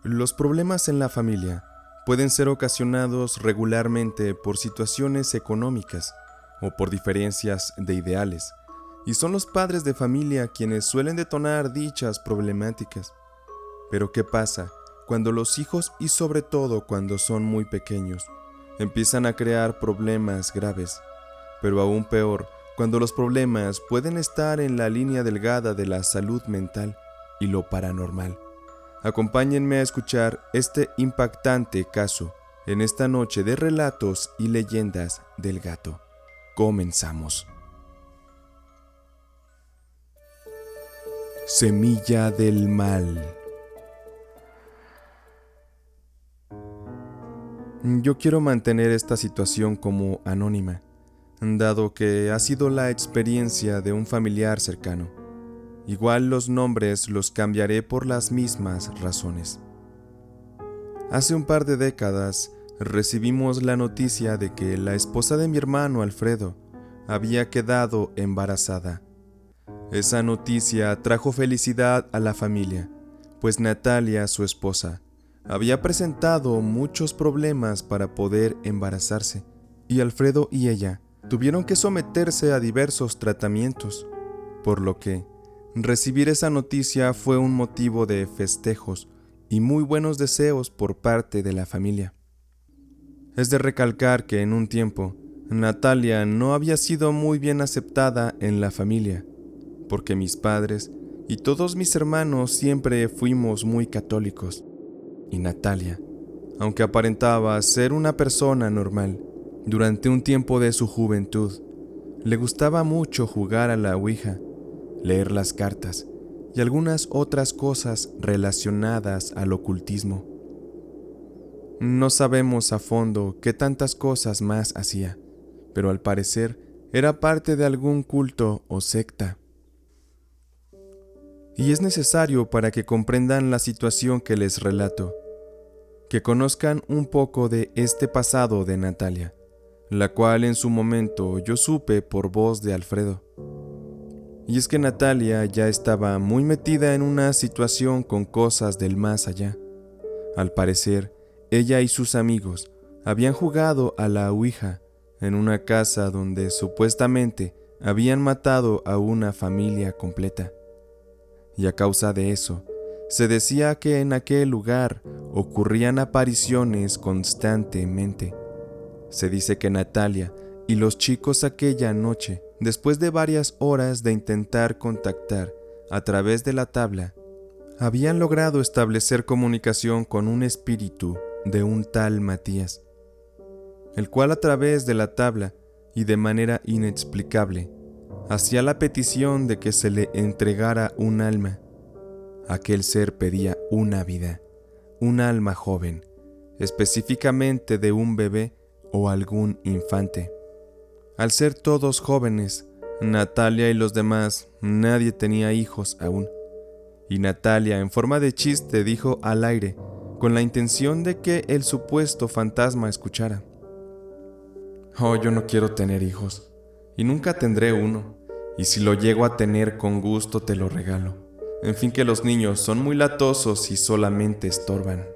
Los problemas en la familia pueden ser ocasionados regularmente por situaciones económicas o por diferencias de ideales, y son los padres de familia quienes suelen detonar dichas problemáticas. Pero ¿qué pasa cuando los hijos, y sobre todo cuando son muy pequeños, empiezan a crear problemas graves? Pero aún peor, cuando los problemas pueden estar en la línea delgada de la salud mental y lo paranormal. Acompáñenme a escuchar este impactante caso en esta noche de relatos y leyendas del gato. Comenzamos. Semilla del mal. Yo quiero mantener esta situación como anónima, dado que ha sido la experiencia de un familiar cercano. Igual los nombres los cambiaré por las mismas razones. Hace un par de décadas recibimos la noticia de que la esposa de mi hermano Alfredo había quedado embarazada. Esa noticia trajo felicidad a la familia, pues Natalia, su esposa, había presentado muchos problemas para poder embarazarse, y Alfredo y ella tuvieron que someterse a diversos tratamientos, por lo que recibir esa noticia fue un motivo de festejos y muy buenos deseos por parte de la familia. Es de recalcar que en un tiempo, Natalia no había sido muy bien aceptada en la familia, porque mis padres y todos mis hermanos siempre fuimos muy católicos, y Natalia, aunque aparentaba ser una persona normal, durante un tiempo de su juventud, le gustaba mucho jugar a la ouija, leer las cartas y algunas otras cosas relacionadas al ocultismo. No sabemos a fondo qué tantas cosas más hacía, pero al parecer era parte de algún culto o secta. Y es necesario para que comprendan la situación que les relato, que conozcan un poco de este pasado de Natalia, la cual en su momento yo supe por voz de Alfredo. Y es que Natalia ya estaba muy metida en una situación con cosas del más allá. Al parecer, ella y sus amigos habían jugado a la ouija en una casa donde supuestamente habían matado a una familia completa. Y a causa de eso, se decía que en aquel lugar ocurrían apariciones constantemente. Se dice que Natalia y los chicos aquella noche, después de varias horas de intentar contactar a través de la tabla, habían logrado establecer comunicación con un espíritu de un tal Matías, el cual a través de la tabla y de manera inexplicable hacía la petición de que se le entregara un alma. Aquel ser pedía una vida, un alma joven, específicamente de un bebé o algún infante. Al ser todos jóvenes, Natalia y los demás, nadie tenía hijos aún. Y Natalia, en forma de chiste, dijo al aire, con la intención de que el supuesto fantasma escuchara: «Oh, yo no quiero tener hijos, y nunca tendré uno, y si lo llego a tener con gusto te lo regalo. En fin, que los niños son muy latosos y solamente estorban».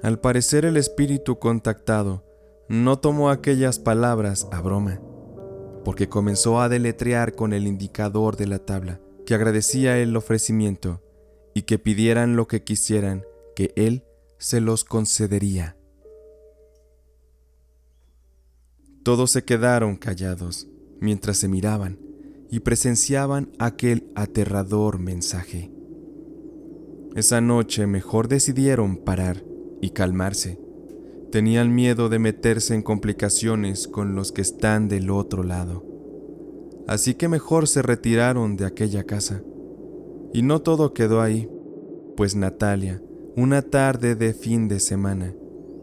Al parecer el espíritu contactado no tomó aquellas palabras a broma, porque comenzó a deletrear con el indicador de la tabla que agradecía el ofrecimiento y que pidieran lo que quisieran, que él se los concedería. Todos se quedaron callados mientras se miraban y presenciaban aquel aterrador mensaje. Esa noche mejor decidieron parar y calmarse. Tenían miedo de meterse en complicaciones con los que están del otro lado. Así que mejor se retiraron de aquella casa. Y no todo quedó ahí, pues Natalia, una tarde de fin de semana,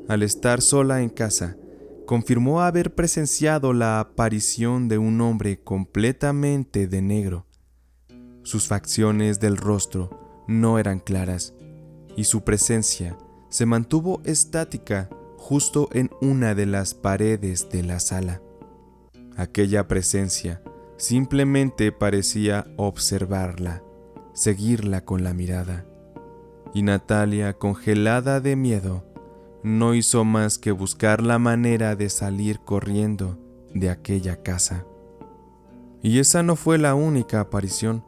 al estar sola en casa, confirmó haber presenciado la aparición de un hombre completamente de negro. Sus facciones del rostro no eran claras, y su presencia se mantuvo estática justo en una de las paredes de la sala. Aquella presencia simplemente parecía observarla, seguirla con la mirada, y Natalia, congelada de miedo, no hizo más que buscar la manera de salir corriendo de aquella casa. Y esa no fue la única aparición,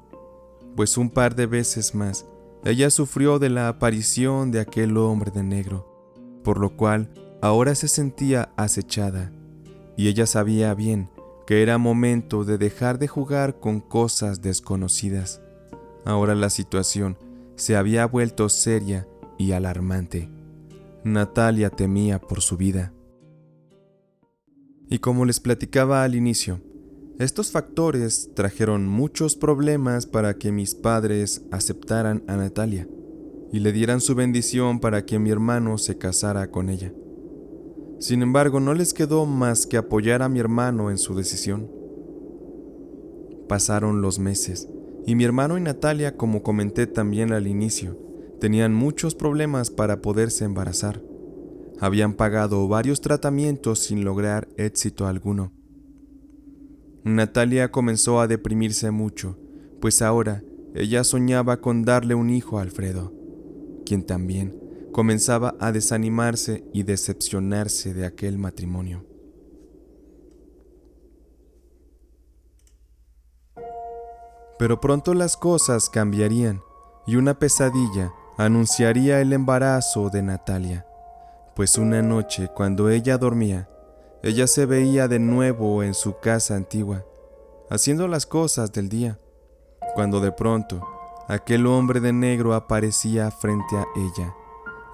pues un par de veces más ella sufrió de la aparición de aquel hombre de negro, por lo cual ahora se sentía acechada, y ella sabía bien que era momento de dejar de jugar con cosas desconocidas. Ahora la situación se había vuelto seria y alarmante. Natalia temía por su vida. Y como les platicaba al inicio, estos factores trajeron muchos problemas para que mis padres aceptaran a Natalia y le dieran su bendición para que mi hermano se casara con ella. Sin embargo, no les quedó más que apoyar a mi hermano en su decisión. Pasaron los meses, y mi hermano y Natalia, como comenté también al inicio, tenían muchos problemas para poderse embarazar. Habían pagado varios tratamientos sin lograr éxito alguno. Natalia comenzó a deprimirse mucho, pues ahora ella soñaba con darle un hijo a Alfredo, quien también comenzaba a desanimarse y decepcionarse de aquel matrimonio. Pero pronto las cosas cambiarían y una pesadilla anunciaría el embarazo de Natalia, pues una noche cuando ella dormía, ella se veía de nuevo en su casa antigua, haciendo las cosas del día, cuando de pronto aquel hombre de negro aparecía frente a ella,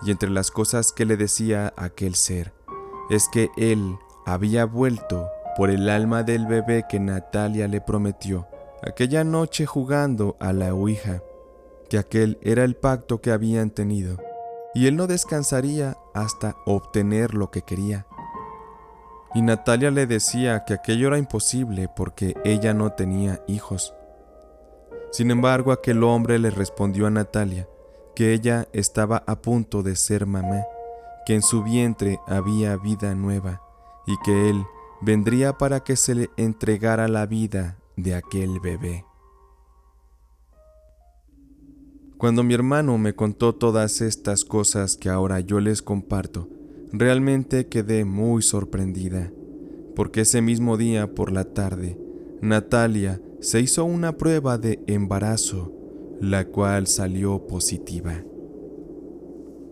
y entre las cosas que le decía aquel ser, es que él había vuelto por el alma del bebé que Natalia le prometió aquella noche jugando a la ouija, que aquel era el pacto que habían tenido, y él no descansaría hasta obtener lo que quería. Y Natalia le decía que aquello era imposible porque ella no tenía hijos. Sin embargo, aquel hombre le respondió a Natalia que ella estaba a punto de ser mamá, que en su vientre había vida nueva y que él vendría para que se le entregara la vida de aquel bebé. Cuando mi hermano me contó todas estas cosas que ahora yo les comparto, realmente quedé muy sorprendida, porque ese mismo día por la tarde, Natalia se hizo una prueba de embarazo, la cual salió positiva.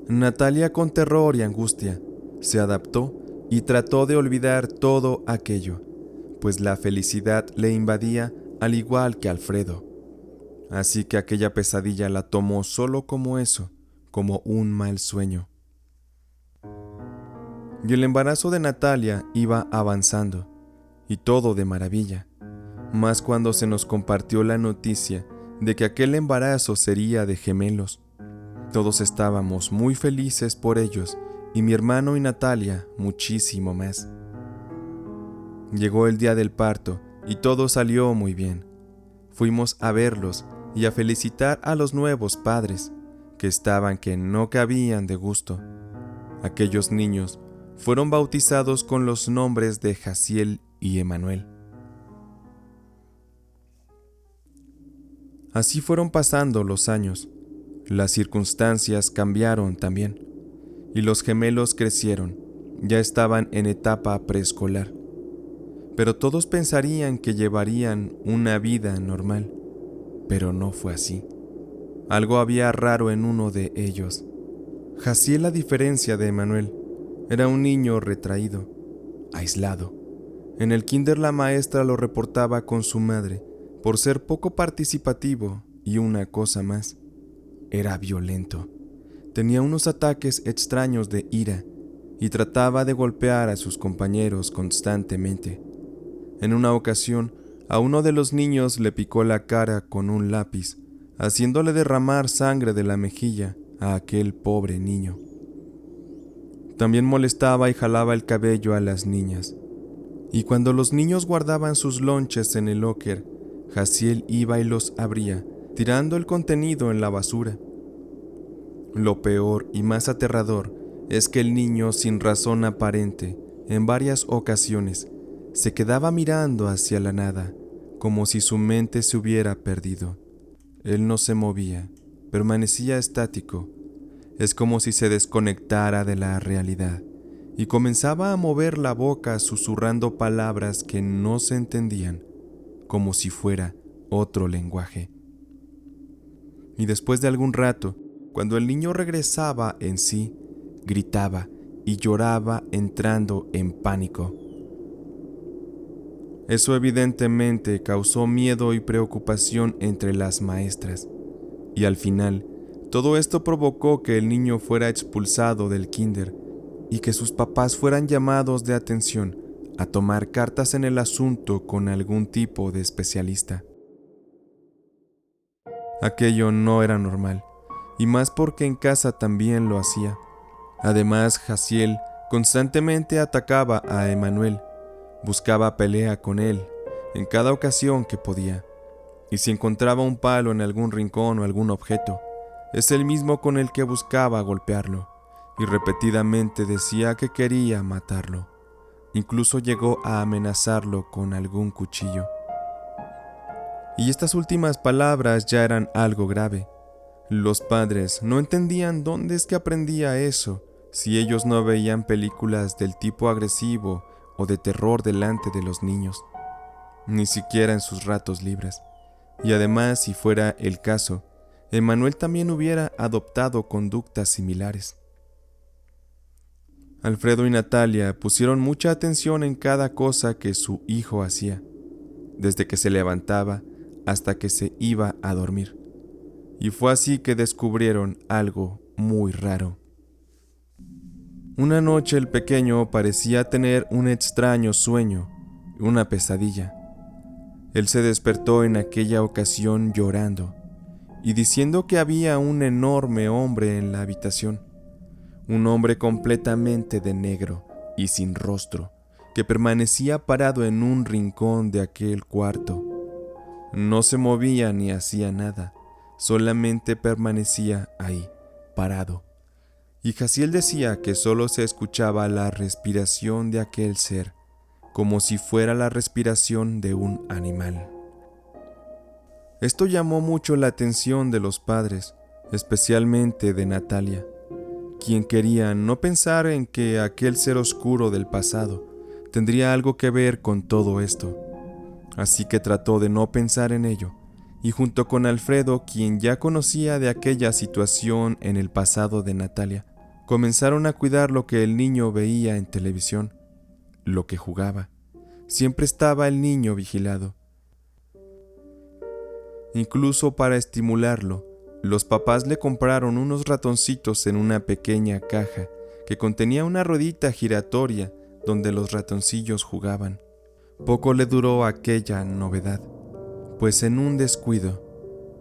Natalia, con terror y angustia, se adaptó y trató de olvidar todo aquello, pues la felicidad le invadía al igual que Alfredo. Así que aquella pesadilla la tomó solo como eso, como un mal sueño. Y el embarazo de Natalia iba avanzando, y todo de maravilla, más cuando se nos compartió la noticia de que aquel embarazo sería de gemelos. Todos estábamos muy felices por ellos, y mi hermano y Natalia muchísimo más. Llegó el día del parto, y todo salió muy bien. Fuimos a verlos y a felicitar a los nuevos padres, que estaban que no cabían de gusto. Aquellos niños fueron bautizados con los nombres de Jaciel y Emanuel. Así fueron pasando los años. Las circunstancias cambiaron también, y los gemelos crecieron, ya estaban en etapa preescolar. Pero todos pensarían que llevarían una vida normal, pero no fue así. Algo había raro en uno de ellos. Jaciel, a diferencia de Emanuel, era un niño retraído, aislado. En el kinder la maestra lo reportaba con su madre por ser poco participativo y una cosa más. Era violento. Tenía unos ataques extraños de ira y trataba de golpear a sus compañeros constantemente. En una ocasión, a uno de los niños le picó la cara con un lápiz, haciéndole derramar sangre de la mejilla a aquel pobre niño. También molestaba y jalaba el cabello a las niñas. Y cuando los niños guardaban sus lonches en el locker, Jaciel iba y los abría, tirando el contenido en la basura. Lo peor y más aterrador es que el niño, sin razón aparente, en varias ocasiones, se quedaba mirando hacia la nada, como si su mente se hubiera perdido. Él no se movía, permanecía estático, Es como si se desconectara de la realidad y comenzaba a mover la boca susurrando palabras que no se entendían, como si fuera otro lenguaje. Y después de algún rato, cuando el niño regresaba en sí, gritaba y lloraba entrando en pánico. Eso evidentemente causó miedo y preocupación entre las maestras, y al final, todo esto provocó que el niño fuera expulsado del kinder y que sus papás fueran llamados de atención a tomar cartas en el asunto con algún tipo de especialista. Aquello no era normal, y más porque en casa también lo hacía. Además, Jaciel constantemente atacaba a Emanuel, buscaba pelea con él en cada ocasión que podía, y si encontraba un palo en algún rincón o algún objeto, es el mismo con el que buscaba golpearlo, y repetidamente decía que quería matarlo. Incluso llegó a amenazarlo con algún cuchillo. Y estas últimas palabras ya eran algo grave. Los padres no entendían dónde es que aprendía eso, si ellos no veían películas del tipo agresivo o de terror delante de los niños, ni siquiera en sus ratos libres. Y además, si fuera el caso, Emanuel también hubiera adoptado conductas similares. Alfredo y Natalia pusieron mucha atención en cada cosa que su hijo hacía, desde que se levantaba hasta que se iba a dormir. Y fue así que descubrieron algo muy raro. Una noche el pequeño parecía tener un extraño sueño, una pesadilla. Él se despertó en aquella ocasión llorando y diciendo que había un enorme hombre en la habitación, un hombre completamente de negro y sin rostro, que permanecía parado en un rincón de aquel cuarto. No se movía ni hacía nada, solamente permanecía ahí, parado. Y Jaciel decía que solo se escuchaba la respiración de aquel ser, como si fuera la respiración de un animal. Esto llamó mucho la atención de los padres, especialmente de Natalia, quien quería no pensar en que aquel ser oscuro del pasado tendría algo que ver con todo esto. Así que trató de no pensar en ello, y junto con Alfredo, quien ya conocía de aquella situación en el pasado de Natalia, comenzaron a cuidar lo que el niño veía en televisión, lo que jugaba. Siempre estaba el niño vigilado. Incluso para estimularlo, los papás le compraron unos ratoncitos en una pequeña caja que contenía una ruedita giratoria donde los ratoncillos jugaban. Poco le duró aquella novedad, pues en un descuido,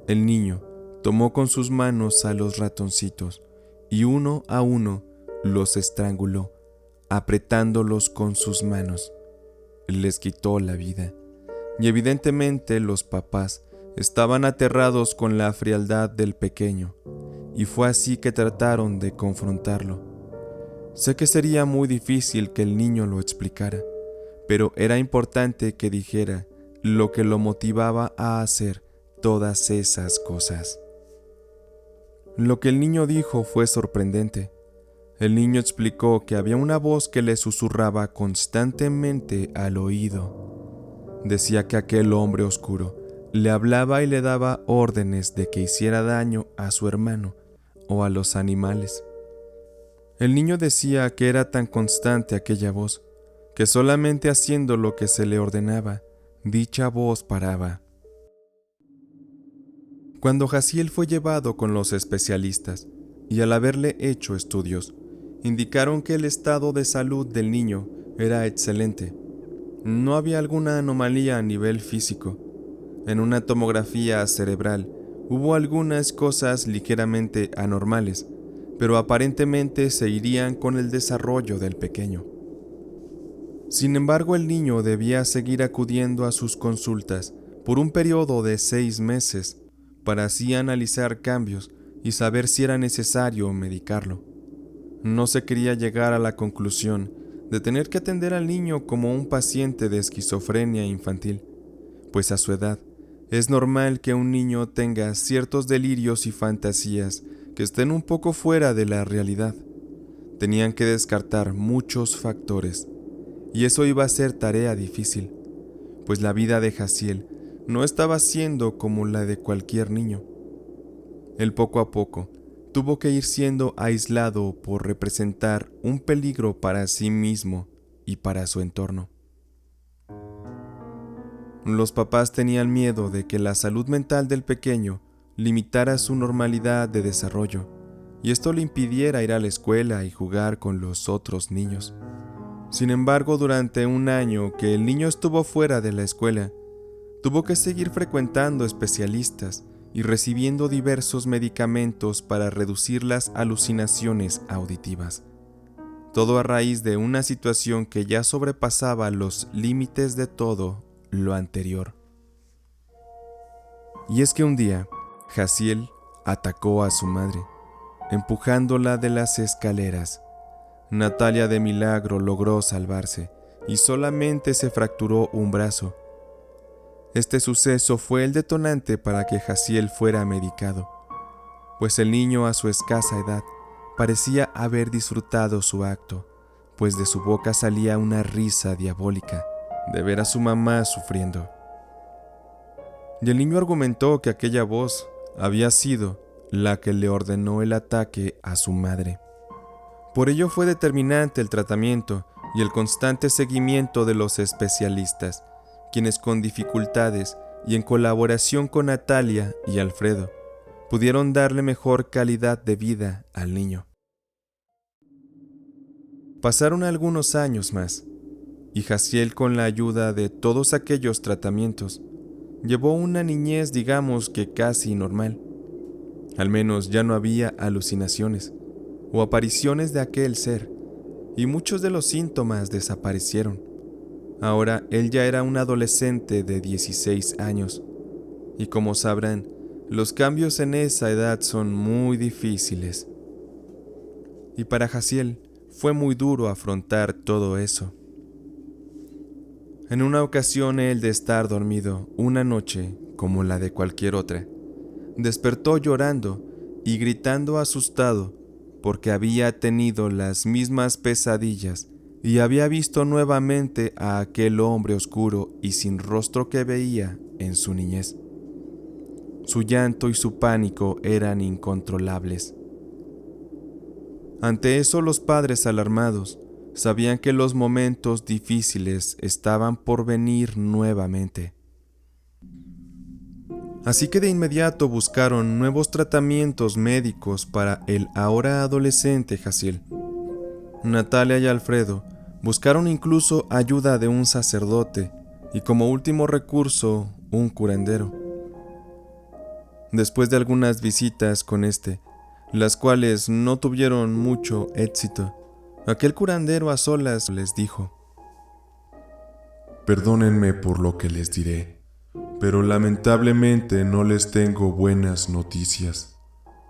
el niño tomó con sus manos a los ratoncitos y uno a uno los estranguló, apretándolos con sus manos. Les quitó la vida, y evidentemente los papás estaban aterrados con la frialdad del pequeño, y fue así que trataron de confrontarlo. Sé que sería muy difícil que el niño lo explicara, pero era importante que dijera lo que lo motivaba a hacer todas esas cosas. Lo que el niño dijo fue sorprendente. El niño explicó que había una voz que le susurraba constantemente al oído. Decía que aquel hombre oscuro le hablaba y le daba órdenes de que hiciera daño a su hermano o a los animales. El niño decía que era tan constante aquella voz, que solamente haciendo lo que se le ordenaba, dicha voz paraba. Cuando Jaciel fue llevado con los especialistas, y al haberle hecho estudios, indicaron que el estado de salud del niño era excelente. No había alguna anomalía a nivel físico. En una tomografía cerebral hubo algunas cosas ligeramente anormales, pero aparentemente se irían con el desarrollo del pequeño. Sin embargo, el niño debía seguir acudiendo a sus consultas por un periodo de 6 meses, para así analizar cambios y saber si era necesario medicarlo. No se quería llegar a la conclusión de tener que atender al niño como un paciente de esquizofrenia infantil, pues a su edad es normal que un niño tenga ciertos delirios y fantasías que estén un poco fuera de la realidad. Tenían que descartar muchos factores, y eso iba a ser tarea difícil, pues la vida de Jaciel no estaba siendo como la de cualquier niño. Él poco a poco tuvo que ir siendo aislado por representar un peligro para sí mismo y para su entorno. Los papás tenían miedo de que la salud mental del pequeño limitara su normalidad de desarrollo, y esto le impidiera ir a la escuela y jugar con los otros niños. Sin embargo, durante un año que el niño estuvo fuera de la escuela, tuvo que seguir frecuentando especialistas y recibiendo diversos medicamentos para reducir las alucinaciones auditivas. Todo a raíz de una situación que ya sobrepasaba los límites de todo lo anterior. Y es que un día, Jaciel atacó a su madre, empujándola de las escaleras. Natalia de milagro logró salvarse y solamente se fracturó un brazo. Este suceso fue el detonante para que Jaciel fuera medicado, pues el niño a su escasa edad parecía haber disfrutado su acto, pues de su boca salía una risa diabólica de ver a su mamá sufriendo. Y el niño argumentó que aquella voz había sido la que le ordenó el ataque a su madre. Por ello fue determinante el tratamiento y el constante seguimiento de los especialistas, quienes con dificultades y en colaboración con Natalia y Alfredo, pudieron darle mejor calidad de vida al niño. Pasaron algunos años más, y Jaciel, con la ayuda de todos aquellos tratamientos, llevó una niñez, digamos que casi normal. Al menos ya no había alucinaciones o apariciones de aquel ser, y muchos de los síntomas desaparecieron. Ahora él ya era un adolescente de 16 años, y como sabrán, los cambios en esa edad son muy difíciles. Y para Jaciel fue muy duro afrontar todo eso. En una ocasión, él, de estar dormido una noche como la de cualquier otra, despertó llorando y gritando asustado porque había tenido las mismas pesadillas y había visto nuevamente a aquel hombre oscuro y sin rostro que veía en su niñez. Su llanto y su pánico eran incontrolables. Ante eso, los padres, alarmados, sabían que los momentos difíciles estaban por venir nuevamente. Así que de inmediato buscaron nuevos tratamientos médicos para el ahora adolescente Jaciel. Natalia y Alfredo buscaron incluso ayuda de un sacerdote y, como último recurso, un curandero. Después de algunas visitas con las cuales no tuvieron mucho éxito, aquel curandero a solas les dijo: Perdónenme por lo que les diré, pero lamentablemente no les tengo buenas noticias.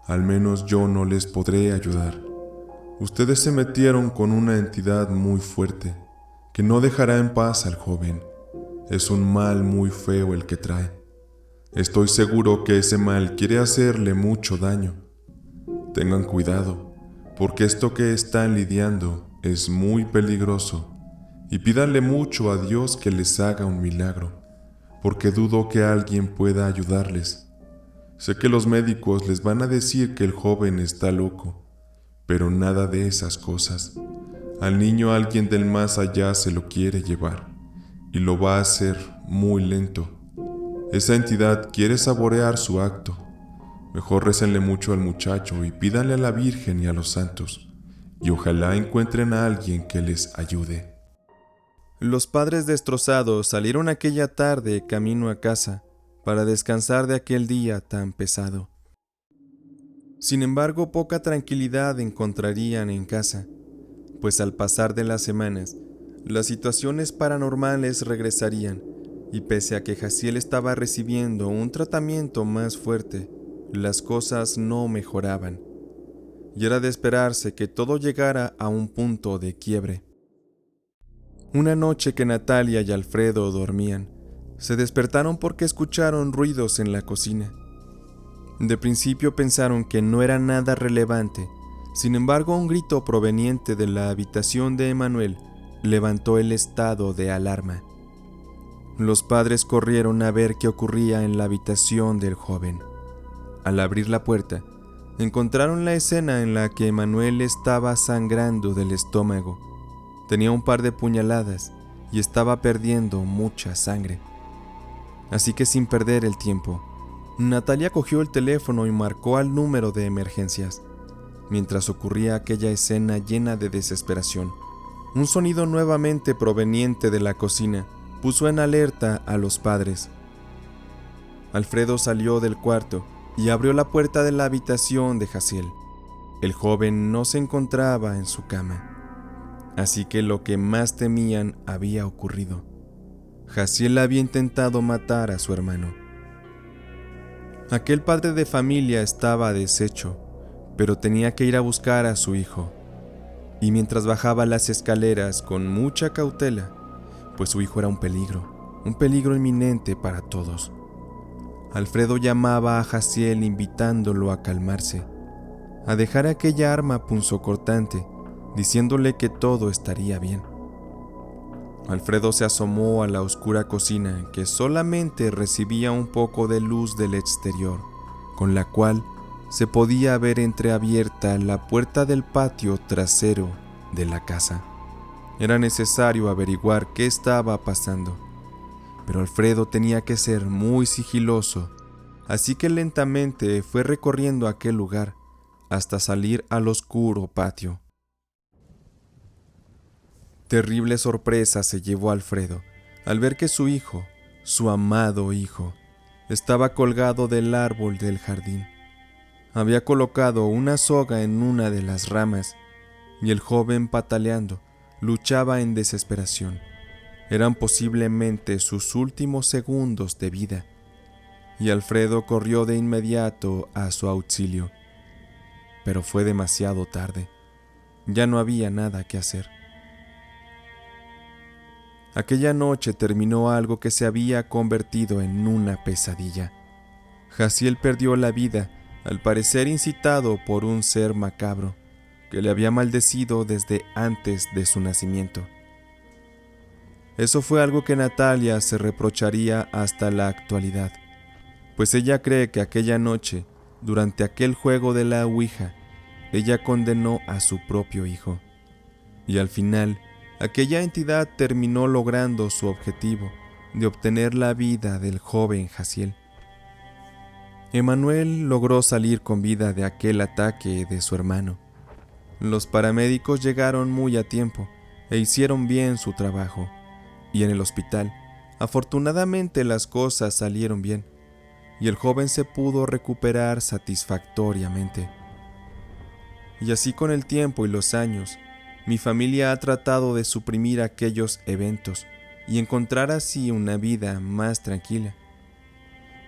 Al menos yo no les podré ayudar. Ustedes se metieron con una entidad muy fuerte, que no dejará en paz al joven. Es un mal muy feo el que trae. Estoy seguro que ese mal quiere hacerle mucho daño. Tengan cuidado, porque esto que están lidiando es muy peligroso, y pídanle mucho a Dios que les haga un milagro, porque dudo que alguien pueda ayudarles. Sé que los médicos les van a decir que el joven está loco, pero nada de esas cosas. Al niño alguien del más allá se lo quiere llevar, y lo va a hacer muy lento. Esa entidad quiere saborear su acto. Mejor récenle mucho al muchacho y pídanle a la Virgen y a los santos, y ojalá encuentren a alguien que les ayude. Los padres destrozados salieron aquella tarde camino a casa para descansar de aquel día tan pesado. Sin embargo, poca tranquilidad encontrarían en casa, pues al pasar de las semanas, las situaciones paranormales regresarían, y pese a que Jaciel estaba recibiendo un tratamiento más fuerte, las cosas no mejoraban, y era de esperarse que todo llegara a un punto de quiebre. Una noche que Natalia y Alfredo dormían, se despertaron porque escucharon ruidos en la cocina. De principio pensaron que no era nada relevante. Sin embargo, un grito proveniente de la habitación de Emanuel levantó el estado de alarma. Los padres corrieron a ver qué ocurría en la habitación del joven. Al abrir la puerta, encontraron la escena en la que Emanuel estaba sangrando del estómago. Tenía un par de puñaladas y estaba perdiendo mucha sangre. Así que sin perder el tiempo, Natalia cogió el teléfono y marcó al número de emergencias. Mientras ocurría aquella escena llena de desesperación, un sonido nuevamente proveniente de la cocina puso en alerta a los padres. Alfredo salió del cuarto y abrió la puerta de la habitación de Jaciel. El joven no se encontraba en su cama, así que lo que más temían había ocurrido. Jaciel había intentado matar a su hermano. Aquel padre de familia estaba deshecho, pero tenía que ir a buscar a su hijo. Y mientras bajaba las escaleras con mucha cautela, pues su hijo era un peligro inminente para todos. Alfredo llamaba a Jaciel invitándolo a calmarse, a dejar aquella arma punzocortante, diciéndole que todo estaría bien. Alfredo se asomó a la oscura cocina que solamente recibía un poco de luz del exterior, con la cual se podía ver entreabierta la puerta del patio trasero de la casa. Era necesario averiguar qué estaba pasando, pero Alfredo tenía que ser muy sigiloso, así que lentamente fue recorriendo aquel lugar hasta salir al oscuro patio. Terrible sorpresa se llevó Alfredo al ver que su hijo, su amado hijo, estaba colgado del árbol del jardín. Había colocado una soga en una de las ramas y el joven, pataleando, luchaba en desesperación. Eran posiblemente sus últimos segundos de vida, y Alfredo corrió de inmediato a su auxilio. Pero fue demasiado tarde. Ya no había nada que hacer. Aquella noche terminó algo que se había convertido en una pesadilla. Jaciel perdió la vida, al parecer incitado por un ser macabro que le había maldecido desde antes de su nacimiento. Eso fue algo que Natalia se reprocharía hasta la actualidad, pues ella cree que aquella noche, durante aquel juego de la Ouija, ella condenó a su propio hijo. Y al final, aquella entidad terminó logrando su objetivo de obtener la vida del joven Jaciel. Emanuel logró salir con vida de aquel ataque de su hermano. Los paramédicos llegaron muy a tiempo e hicieron bien su trabajo, y en el hospital, afortunadamente las cosas salieron bien, y el joven se pudo recuperar satisfactoriamente. Y así con el tiempo y los años, mi familia ha tratado de suprimir aquellos eventos y encontrar así una vida más tranquila.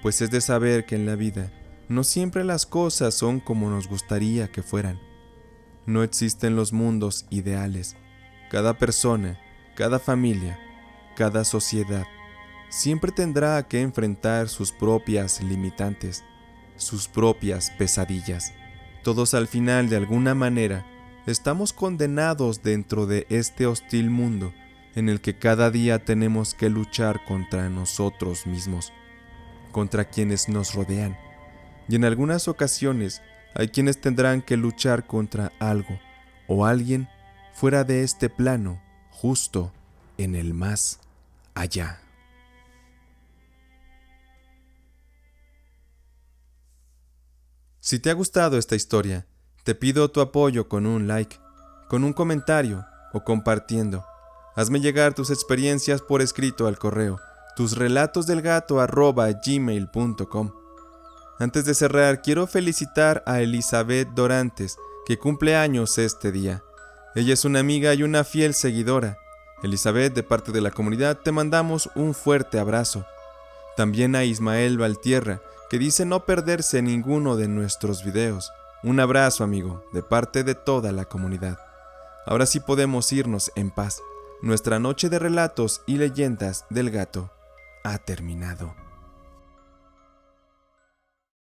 Pues es de saber que en la vida no siempre las cosas son como nos gustaría que fueran. No existen los mundos ideales. Cada persona, cada familia, cada sociedad siempre tendrá que enfrentar sus propias limitantes, sus propias pesadillas. Todos al final, de alguna manera, estamos condenados dentro de este hostil mundo en el que cada día tenemos que luchar contra nosotros mismos, contra quienes nos rodean, y en algunas ocasiones hay quienes tendrán que luchar contra algo o alguien fuera de este plano, justo en el más allá. Si te ha gustado esta historia, te pido tu apoyo con un like, con un comentario o compartiendo. Hazme llegar tus experiencias por escrito al correo tusrelatosdelgato@gmail.com. Antes de cerrar, quiero felicitar a Elizabeth Dorantes, que cumple años este día. Ella es una amiga y una fiel seguidora. Elizabeth, de parte de la comunidad, te mandamos un fuerte abrazo. También a Ismael Valtierra, que dice no perderse ninguno de nuestros videos. Un abrazo, amigo, de parte de toda la comunidad. Ahora sí podemos irnos en paz. Nuestra noche de relatos y leyendas del gato ha terminado.